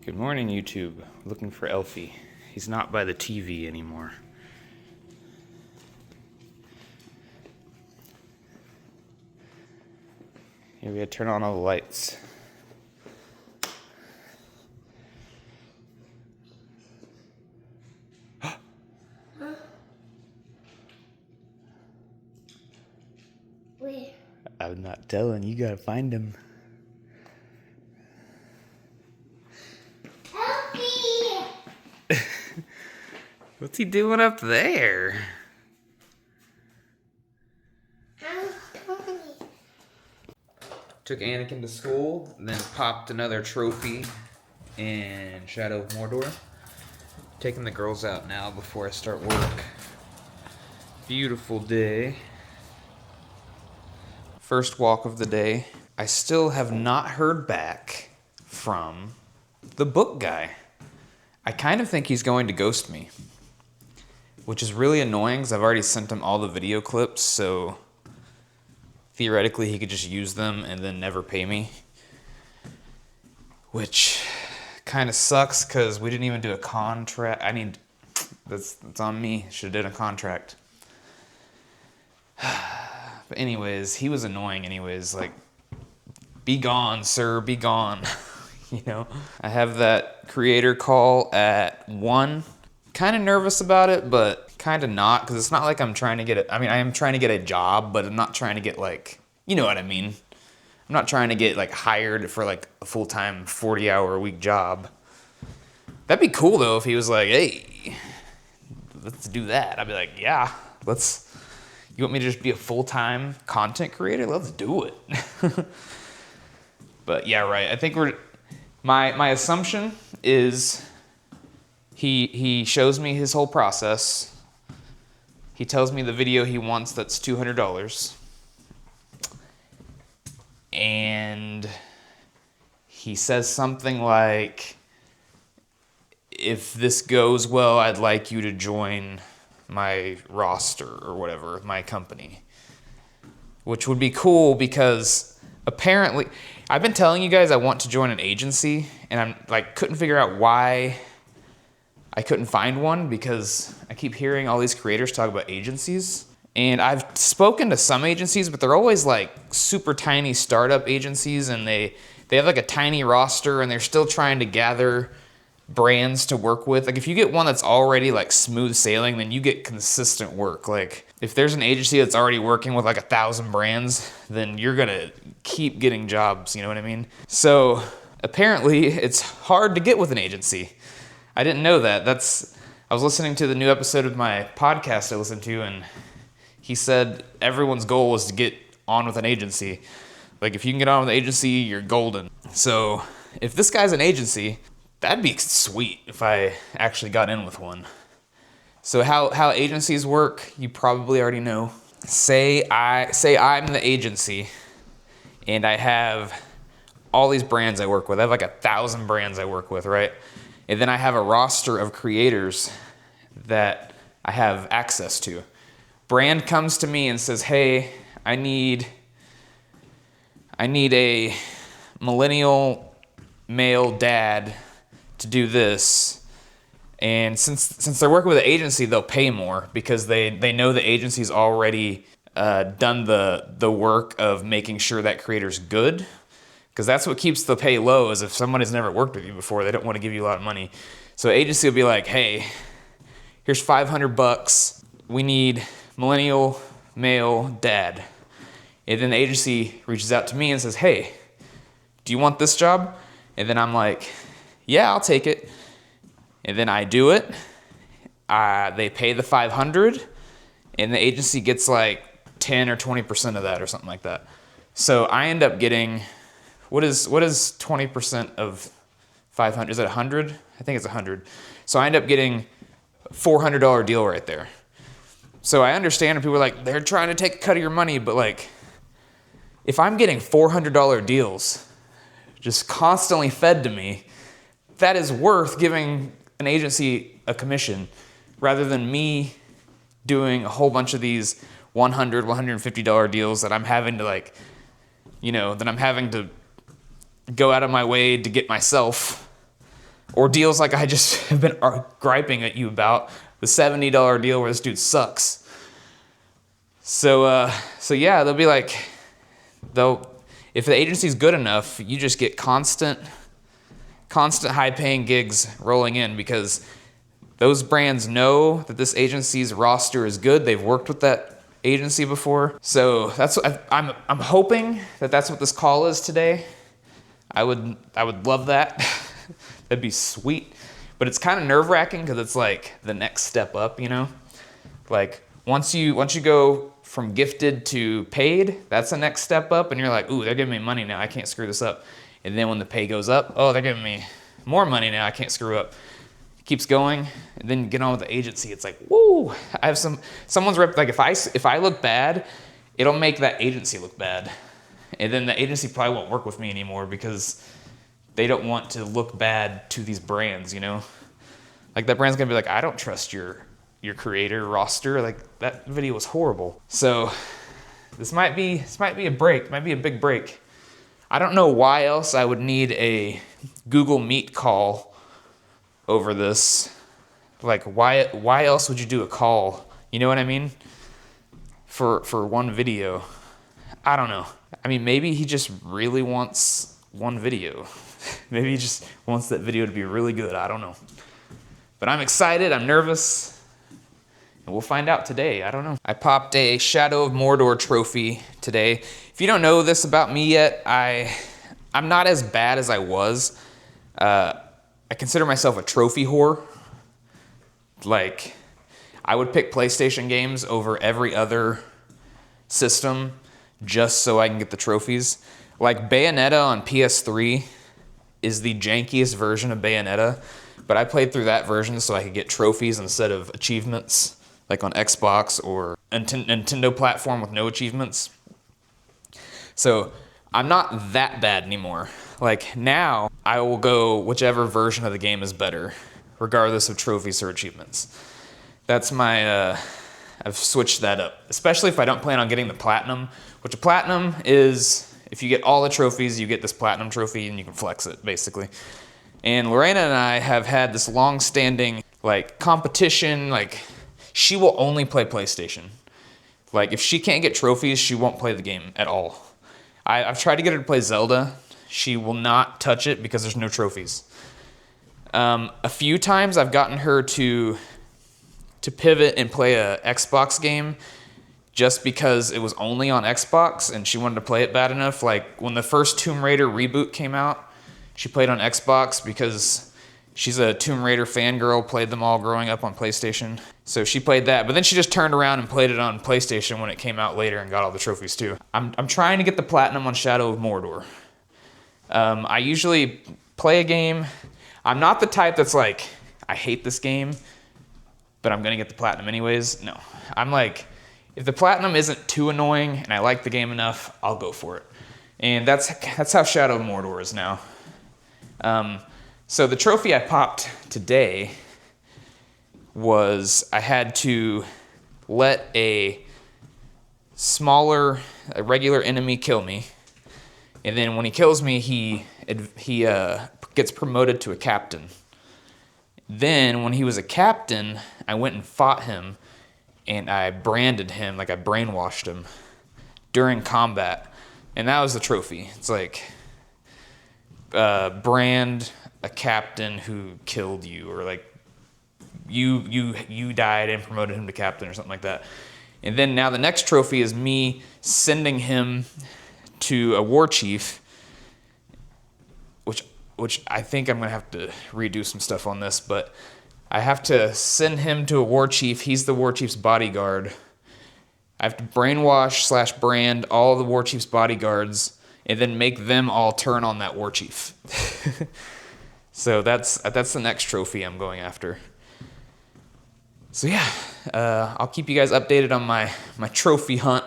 Good morning, YouTube. Looking for Elfy. He's not by the TV anymore. Here we gotta turn on all the lights. Where? I'm not telling. You gotta find him. Elfy! What's he doing up there? Took Anakin to school, then popped another trophy in Shadow of Mordor. Taking the girls out now before I start work. Beautiful day. First walk of the day. I still have not heard back from the book guy. I kind of think he's going to ghost me, which is really annoying because I've already sent him all the video clips, so theoretically he could just use them and then never pay me, which kind of sucks because we didn't even do a contract. That's on me. Should have done a contract. But anyways, he was annoying anyways. Like, be gone, sir, be gone. You know? I have that creator call at 1. Kind of nervous about it, but kind of not, because it's not like I'm trying to get it. I mean, I am trying to get a job, but I'm not trying to get, like, you know what I mean. I'm not trying to get, like, hired for, like, a full-time 40-hour-a-week job. That'd be cool, though, if he was like, hey, let's do that. I'd be like, yeah, you want me to just be a full-time content creator? Let's do it. But yeah, right. I think my assumption is he shows me his whole process. He tells me the video he wants that's $200. And he says something like, if this goes well, I'd like you to join my roster or whatever, my company. Which would be cool because apparently, I've been telling you guys I want to join an agency, and I'm like, couldn't figure out why I couldn't find one, because I keep hearing all these creators talk about agencies. And I've spoken to some agencies, but they're always like super tiny startup agencies, and they have like a tiny roster, and they're still trying to gather brands to work with. Like, if you get one that's already like smooth sailing, then you get consistent work. Like, if there's an agency that's already working with like 1,000 brands, then you're gonna keep getting jobs, you know what I mean? So apparently it's hard to get with an agency. I didn't know that. I was listening to the new episode of my podcast I listened to, and he said everyone's goal is to get on with an agency. Like, if you can get on with an agency, you're golden. So if this guy's an agency, that'd be sweet if I actually got in with one. So how agencies work, you probably already know. Say I'm the agency, and I have all these brands I work with. I have like 1,000 brands I work with, right? And then I have a roster of creators that I have access to. Brand comes to me and says, hey, I need a millennial male dad to do this. And since they're working with an agency, they'll pay more because they know the agency's already done the work of making sure that creator's good. Because that's what keeps the pay low, is if someone has never worked with you before, they don't want to give you a lot of money. So agency will be like, hey, here's $500. We need millennial male dad. And then the agency reaches out to me and says, hey, do you want this job? And then I'm like, yeah, I'll take it. And then I do it. They pay the $500, and the agency gets like 10 or 20% of that or something like that. So I end up getting, what is 20% of 500? Is it 100? I think it's 100. So I end up getting a $400 deal right there. So I understand when people are like, they're trying to take a cut of your money, but like, if I'm getting $400 deals just constantly fed to me, that is worth giving an agency a commission rather than me doing a whole bunch of these $100, $150 deals that I'm having to like, that I'm having to go out of my way to get myself. Or deals like I just have been griping at you about, the $70 deal where this dude sucks. So yeah, they'll be like, if the agency's good enough, you just get constant high-paying gigs rolling in because those brands know that this agency's roster is good. They've worked with that agency before. So that's what I'm hoping that that's what this call is today. I would love that. That'd be sweet. But it's kind of nerve-wracking because it's like the next step up, you know? Like once you go from gifted to paid, that's the next step up, and you're like, ooh, they're giving me money now, I can't screw this up. And then when the pay goes up, oh, they're giving me more money now, I can't screw up. It keeps going, and then you get on with the agency, it's like, woo, I have someone's rep, like if I look bad, it'll make that agency look bad. And then the agency probably won't work with me anymore because they don't want to look bad to these brands, you know? Like that brand's gonna be like, I don't trust your creator roster, like that video was horrible. So this might be a break, might be a big break. I don't know why else I would need a Google Meet call over this. Like why else would you do a call? You know what I mean? For one video. I don't know. I mean, maybe he just really wants one video. Maybe he just wants that video to be really good. I don't know. But I'm excited, I'm nervous. And we'll find out today, I don't know. I popped a Shadow of Mordor trophy today. If you don't know this about me yet, I'm not as bad as I was. I consider myself a trophy whore. Like, I would pick PlayStation games over every other system just so I can get the trophies. Like Bayonetta on PS3 is the jankiest version of Bayonetta, but I played through that version so I could get trophies instead of achievements, like on Xbox or Nintendo platform with no achievements. So I'm not that bad anymore. Like now, I will go whichever version of the game is better, regardless of trophies or achievements. That's my, I've switched that up. Especially if I don't plan on getting the platinum, which a platinum is, if you get all the trophies, you get this platinum trophy and you can flex it, basically. And Lena and I have had this long-standing, like, competition, like, she will only play PlayStation. Like, if she can't get trophies, she won't play the game at all. I've tried to get her to play Zelda. She will not touch it because there's no trophies. A few times I've gotten her to pivot and play a Xbox game just because it was only on Xbox and she wanted to play it bad enough. Like when the first Tomb Raider reboot came out, she played on Xbox because she's a Tomb Raider fangirl, played them all growing up on PlayStation. So she played that, but then she just turned around and played it on PlayStation when it came out later and got all the trophies too. I'm trying to get the platinum on Shadow of Mordor. I usually play a game. I'm not the type that's like, I hate this game, but I'm gonna get the platinum anyways. No, I'm like, if the platinum isn't too annoying and I like the game enough, I'll go for it. And that's how Shadow of Mordor is now. So the trophy I popped today was I had to let a regular enemy kill me. And then when he kills me, he gets promoted to a captain. Then when he was a captain, I went and fought him and I branded him, like I brainwashed him during combat. And that was the trophy. It's like, brand a captain who killed you, or like you died and promoted him to captain or something like that. And then now the next trophy is me sending him to a war chief, which I think I'm gonna have to redo some stuff on this, but I have to send him to a war chief. He's the war chief's bodyguard. I have to brainwash / brand all the war chief's bodyguards and then make them all turn on that war chief. So that's the next trophy I'm going after. So yeah, I'll keep you guys updated on my trophy hunt.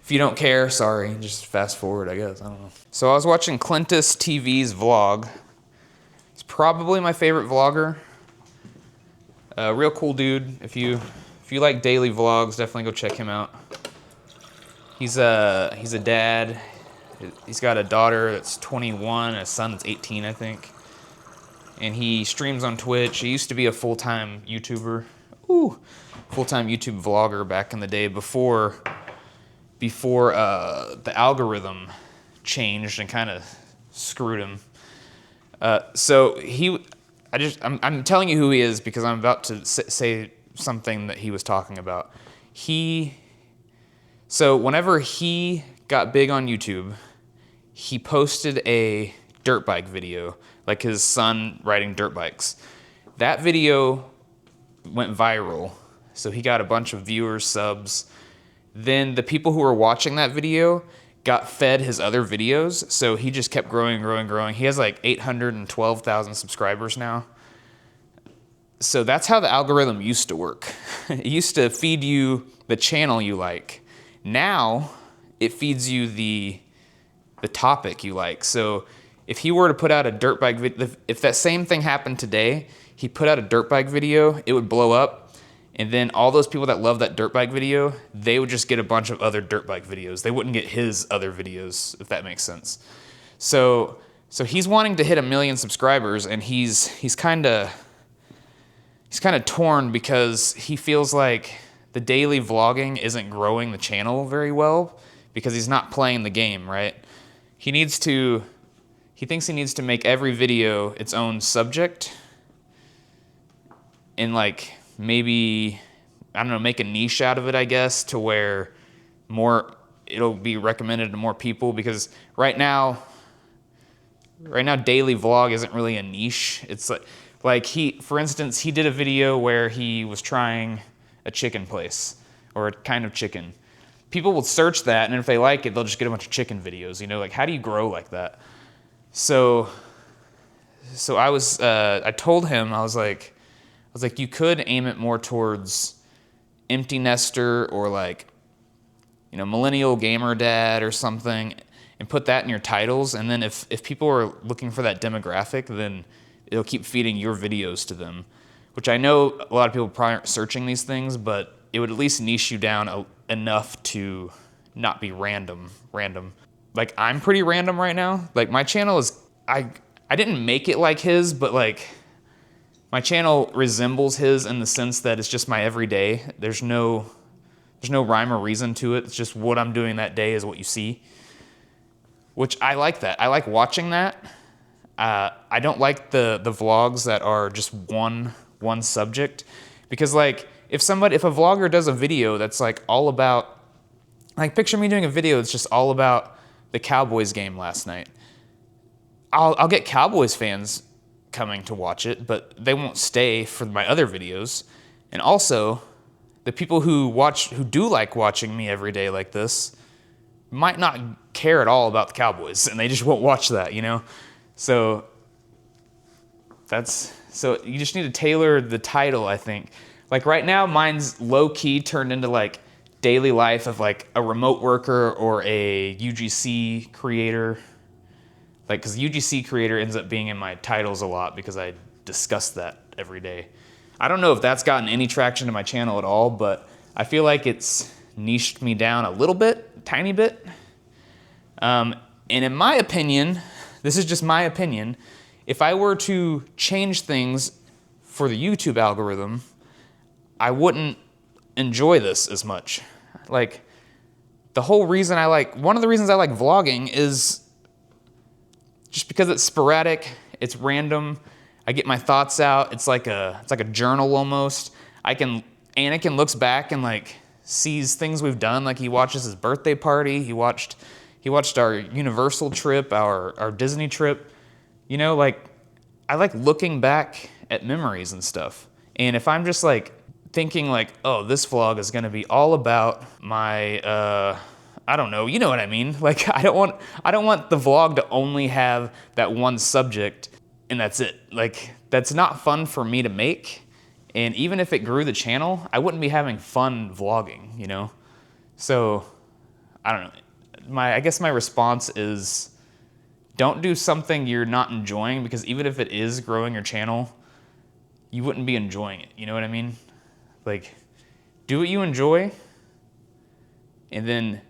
If you don't care, sorry, just fast forward, I guess, I don't know. So I was watching Clintis TV's vlog. He's probably my favorite vlogger. Real cool dude. If you like daily vlogs, definitely go check him out. He's a dad. He's got a daughter that's 21 and a son that's 18, I think. and he streams on Twitch. He used to be a full-time YouTuber, full-time YouTube vlogger back in the day before the algorithm changed and kind of screwed him. So I'm telling you who he is because I'm about to say something that he was talking about. So whenever he got big on YouTube, he posted a dirt bike video, like his son riding dirt bikes. That video went viral, so he got a bunch of viewers, subs. Then the people who were watching that video got fed his other videos, so he just kept growing, growing, growing. He has like 812,000 subscribers now. So that's how the algorithm used to work. It used to feed you the channel you like. Now it feeds you the topic you like. So if he were to put out a dirt bike video, if that same thing happened today, he put out a dirt bike video, it would blow up. And then all those people that love that dirt bike video, they would just get a bunch of other dirt bike videos. They wouldn't get his other videos, if that makes sense. So he's wanting to hit 1 million subscribers, and he's kind of torn because he feels like the daily vlogging isn't growing the channel very well because he's not playing the game, right? He thinks he needs to make every video its own subject and like maybe, I don't know, make a niche out of it, I guess, to where it'll be recommended to more people, because right now daily vlog isn't really a niche. It's like for instance, he did a video where he was trying a chicken place or a kind of chicken. People will search that, and if they like it, they'll just get a bunch of chicken videos, like how do you grow like that? So I told him, I was like, you could aim it more towards empty nester or like, millennial gamer dad or something, and put that in your titles. And then if people are looking for that demographic, then it'll keep feeding your videos to them, which I know a lot of people probably aren't searching these things, but it would at least niche you down enough to not be random. Like, I'm pretty random right now. Like, my channel is, I didn't make it like his, but like, my channel resembles his in the sense that it's just my everyday. There's no rhyme or reason to it. It's just what I'm doing that day is what you see, which I like that. I like watching that. I don't like the vlogs that are just one subject, because like if a vlogger does a video that's like all about, like, picture me doing a video that's just all about the Cowboys game last night. I'll get Cowboys fans coming to watch it, but they won't stay for my other videos. And also, the people who do like watching me every day like this might not care at all about the Cowboys, and they just won't watch that, So you just need to tailor the title, I think. Like right now, mine's low-key turned into like daily life of like a remote worker or a UGC creator. Like, because UGC creator ends up being in my titles a lot because I discuss that every day. I don't know if that's gotten any traction to my channel at all, but I feel like it's niched me down a little bit, tiny bit. And in my opinion, this is just my opinion, if I were to change things for the YouTube algorithm, I wouldn't enjoy this as much. Like, one of the reasons I like vlogging is just because it's sporadic, it's random. I get my thoughts out. It's like a journal almost. Anakin looks back and like sees things we've done. Like, he watches his birthday party. He watched our Universal trip, our Disney trip. Like, I like looking back at memories and stuff. And if I'm just like thinking like, oh, this vlog is gonna be all about my I don't know, you know what I mean? Like, I don't want the vlog to only have that one subject and that's it. Like, that's not fun for me to make. And even if it grew the channel, I wouldn't be having fun vlogging, So, I don't know. I guess my response is, don't do something you're not enjoying, because even if it is growing your channel, you wouldn't be enjoying it. You know what I mean? Like, do what you enjoy, and then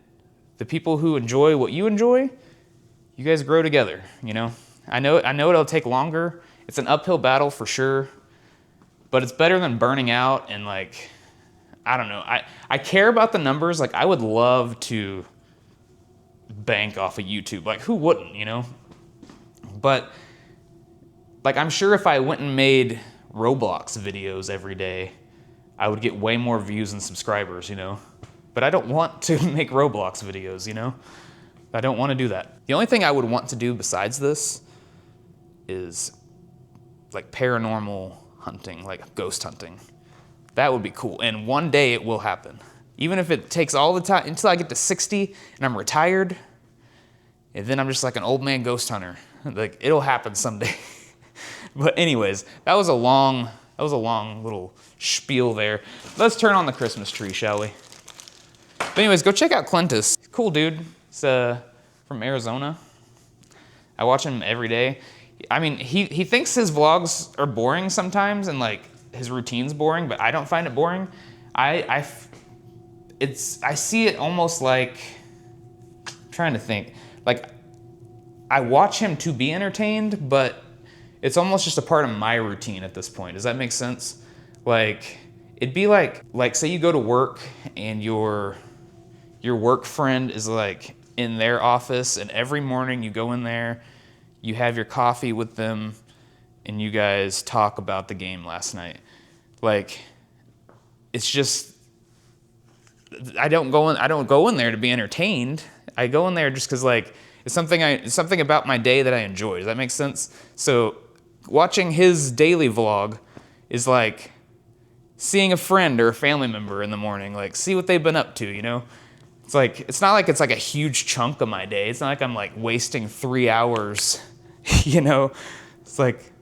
the people who enjoy what you enjoy, you guys grow together, I know it'll take longer, It's an uphill battle for sure, but it's better than burning out and like, I don't know. I care about the numbers. Like, I would love to bank off of YouTube. Like, who wouldn't, you know? But, like, I'm sure if I went and made Roblox videos every day, I would get way more views and subscribers, you know? But I don't want to make Roblox videos, you know? I don't want to do that. The only thing I would want to do besides this is, like, paranormal hunting, like ghost hunting. That would be cool. And one day it will happen. Even if it takes all the time until I get to 60 and I'm retired, and then I'm just like an old man ghost hunter. Like, it'll happen someday. But anyways, that was a long little spiel there. Let's turn on the Christmas tree, shall we? But anyways, go check out Clintis. Cool dude. He's from Arizona. I watch him every day. I mean, he thinks his vlogs are boring sometimes and like his routine's boring, but I don't find it boring. I see it almost like, I'm trying to think, like I watch him to be entertained, but it's almost just a part of my routine at this point. Does that make sense? Like, it'd be like say you go to work and your work friend is like in their office, and every morning you go in there, you have your coffee with them, and you guys talk about the game last night. Like, it's just, I don't go in there to be entertained. I go in there just because like it's something about my day that I enjoy. Does that make sense? So watching his daily vlog is like seeing a friend or a family member in the morning, like see what they've been up to, you know? It's not like it's like a huge chunk of my day. It's not like I'm like wasting 3 hours, you know? It's like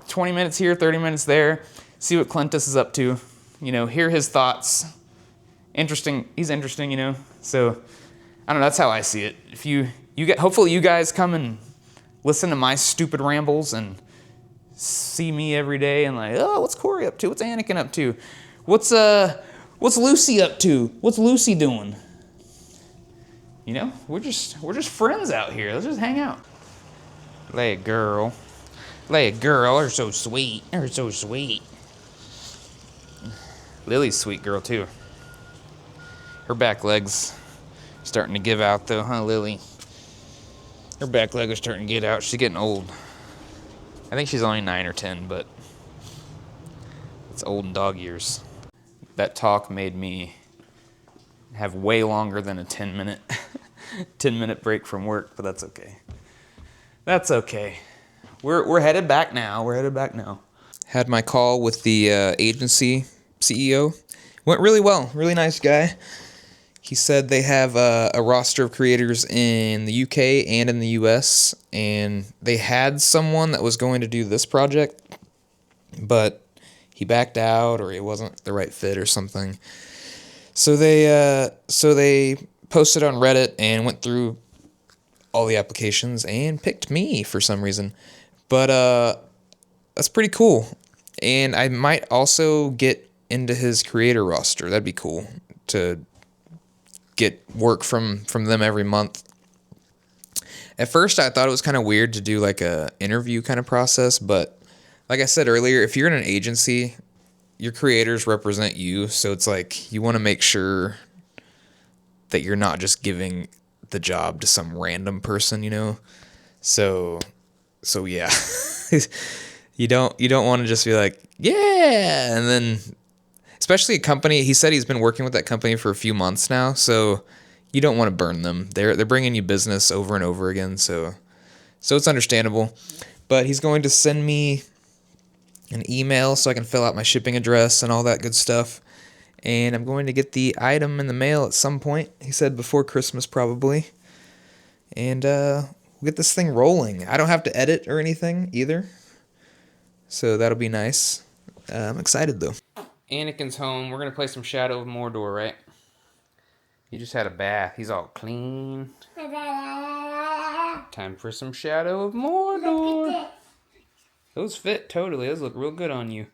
20 minutes here, 30 minutes there. See what Clintis is up to, you know, hear his thoughts. Interesting, he's interesting, you know? So, I don't know, that's how I see it. If hopefully you guys come and listen to my stupid rambles and see me every day and like, oh, what's Cory up to? What's Anakin up to? What's Lucy up to? What's Lucy doing? You know, we're just friends out here. Let's just hang out. Lay a girl. They're so sweet. They're so sweet. Lily's a sweet girl too. Her back leg's starting to give out though, huh, Lily? Her back leg is starting to get out. She's getting old. I think she's only 9 or 10, but it's old in dog years. That talk made me have way longer than a 10-minute 10-minute break from work, but that's okay. That's okay. We're headed back now. Had my call with the agency CEO. Went really well. Really nice guy. He said they have a roster of creators in the UK and in the US, and they had someone that was going to do this project, but he backed out or he wasn't the right fit or something. So they posted on Reddit and went through all the applications and picked me for some reason. But that's pretty cool. And I might also get into his creator roster. That'd be cool to get work from them every month. At first, I thought it was kind of weird to do like a interview kind of process, but like I said earlier, if you're in an agency, your creators represent you, so it's like you want to make sure that you're not just giving the job to some random person, you know? So yeah. You don't want to just be like, yeah, and then especially a company, he said he's been working with that company for a few months now, so you don't want to burn them. They're bringing you business over and over again, so it's understandable. But he's going to send me an email so I can fill out my shipping address and all that good stuff. And I'm going to get the item in the mail at some point. He said before Christmas probably. And we'll get this thing rolling. I don't have to edit or anything either. So that'll be nice. I'm excited though. Anakin's home. We're going to play some Shadow of Mordor, right? He just had a bath. He's all clean. Time for some Shadow of Mordor. Those fit totally. Those look real good on you.